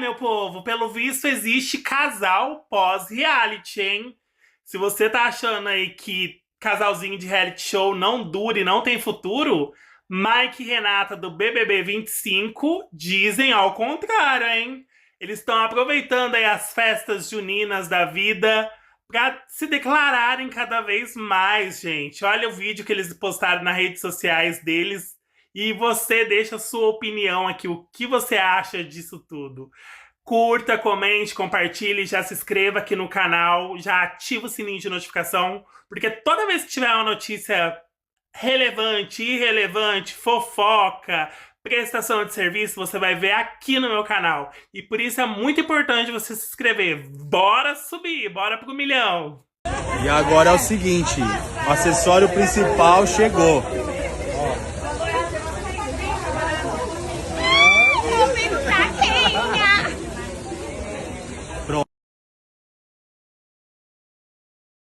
meu povo, pelo visto existe casal pós-reality, hein? Se você tá achando aí que casalzinho de reality show não dura e não tem futuro, Mike e Renata do BBB 25 dizem ao contrário, hein? Eles estão aproveitando aí as festas juninas da vida pra se declararem cada vez mais, gente. Olha o vídeo que eles postaram nas redes sociais deles e você deixa a sua opinião aqui, o que você acha disso tudo. Curta, comente, compartilhe, já se inscreva aqui no canal, já ativa o sininho de notificação, porque toda vez que tiver uma notícia relevante, irrelevante, fofoca, prestação de serviço, você vai ver aqui no meu canal. E por isso é muito importante você se inscrever. Bora subir, bora pro 1 milhão! E agora é o seguinte, o acessório principal chegou.